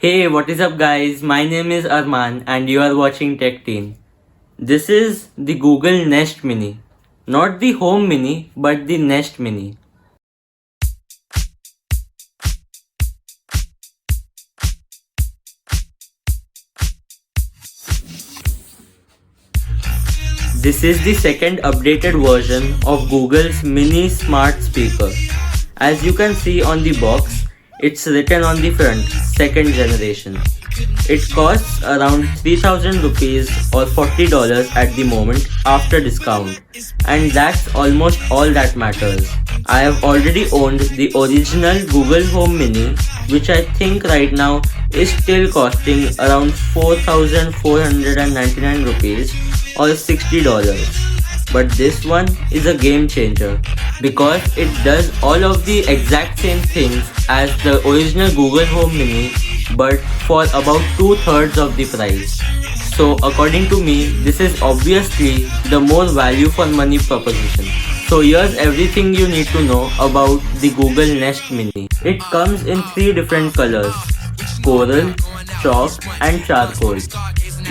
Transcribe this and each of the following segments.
Hey, what is up guys? My name is Arman and you are watching Tech Teen. This is the Google Nest Mini. Not the Home Mini, but the Nest Mini. This is the second updated version of Google's Mini Smart Speaker. As you can see on the box, it's written on the front, second generation. It costs around 3000 rupees or $40 at the moment after discount, and that's almost all that matters. I have already owned the original Google Home Mini, which I think right now is still costing around 4499 rupees or $60. But this one is a game changer because it does all of the exact same things as the original Google Home Mini, but for about 2/3 of the price. So according to me, this is obviously the more value for money proposition. So here's everything you need to know about the Google Nest Mini. It comes in 3 different colors: coral, chalk and charcoal.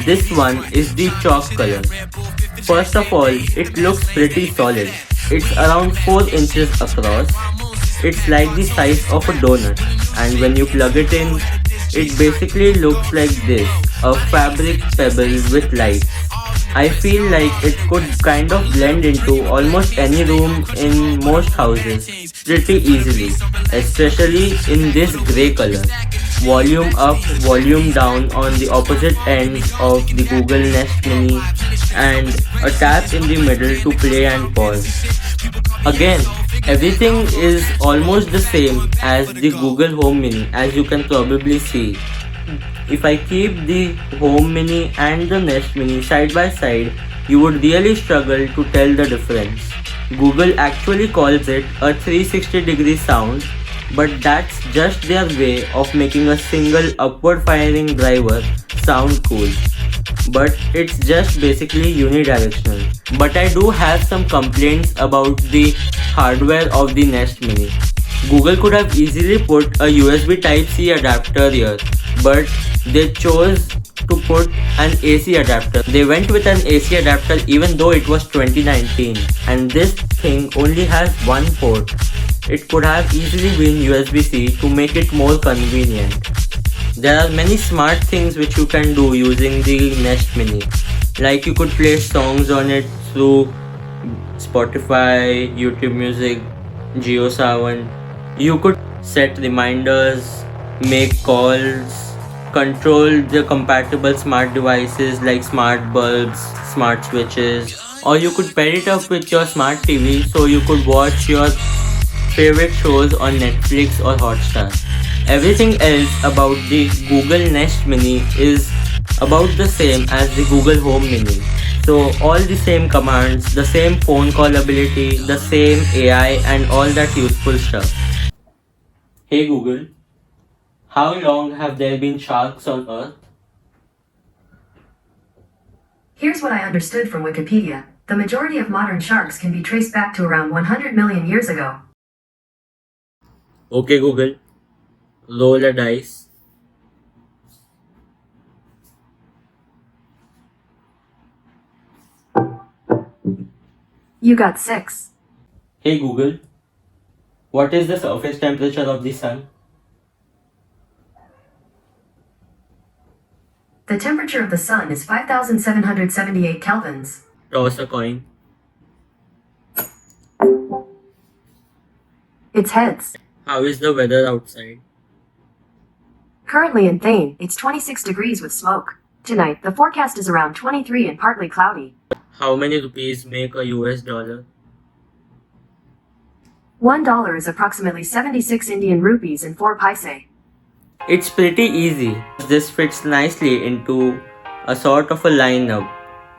This one is the chalk color. First of all, it looks pretty solid. It's around 4 inches across. It's like the size of a donut, and when you plug it in, it basically looks like this, a fabric pebble with lights. I feel like it could kind of blend into almost any room in most houses pretty easily, especially in this grey color. Volume up, volume down on the opposite ends of the Google Nest Mini, and a tap in the middle to play and pause. Again, everything is almost the same as the Google Home Mini, as you can probably see. If I keep the Home Mini and the Nest Mini side by side, you would really struggle to tell the difference. Google actually calls it a 360-degree sound, but that's just their way of making a single upward firing driver sound cool. But it's just basically unidirectional. But I do have some complaints about the hardware of the Nest Mini. Google could have easily put a USB Type-C adapter here, but they chose to put an AC adapter. They went with an AC adapter even though it was 2019, and this thing only has one port. It could have easily been USB-C to make it more convenient. There are many smart things which you can do using the Nest Mini. Like you could play songs on it through Spotify, YouTube Music, JioSaavn. You could set reminders, make calls, control the compatible smart devices like smart bulbs, smart switches, or you could pair it up with your smart TV so you could watch your favorite shows on Netflix or Hotstar. Everything else about the Google Nest Mini is about the same as the Google Home Mini. So all the same commands, the same phone call ability, the same AI and all that useful stuff. Hey Google, how long have there been sharks on Earth? Here's what I understood from Wikipedia. The majority of modern sharks can be traced back to around 100 million years ago. Okay Google, roll a dice. You got 6. Hey Google, what is the surface temperature of the sun? The temperature of the sun is 5,778 kelvins. Toss a coin. It's heads. How is the weather outside? Currently in Thane, it's 26 degrees with smoke. Tonight, the forecast is around 23 and partly cloudy. How many rupees make a US dollar? $1 is approximately 76 Indian rupees and 4 paise. It's pretty easy. This fits nicely into a sort of a lineup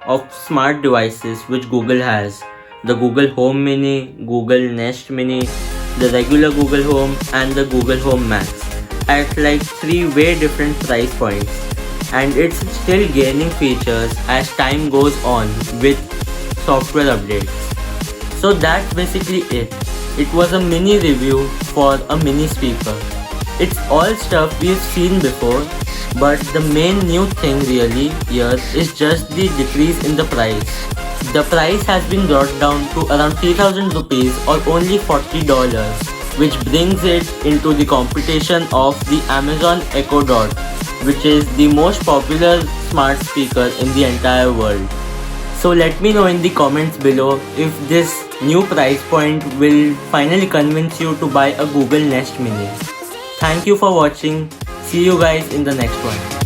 of smart devices which Google has. The Google Home Mini, Google Nest Mini, the regular Google Home and the Google Home Max at like 3 way different price points, and it's still gaining features as time goes on with software updates. So that's basically it. It was a mini review for a mini speaker. It's all stuff we've seen before, But the main new thing really here is just the decrease in the price. The price has been brought down to around 3000 rupees or only $40, which brings it into the competition of the Amazon Echo Dot, which is the most popular smart speaker in the entire world. So let me know in the comments below if this new price point will finally convince you to buy a Google Nest Mini. Thank you for watching. See you guys in the next one.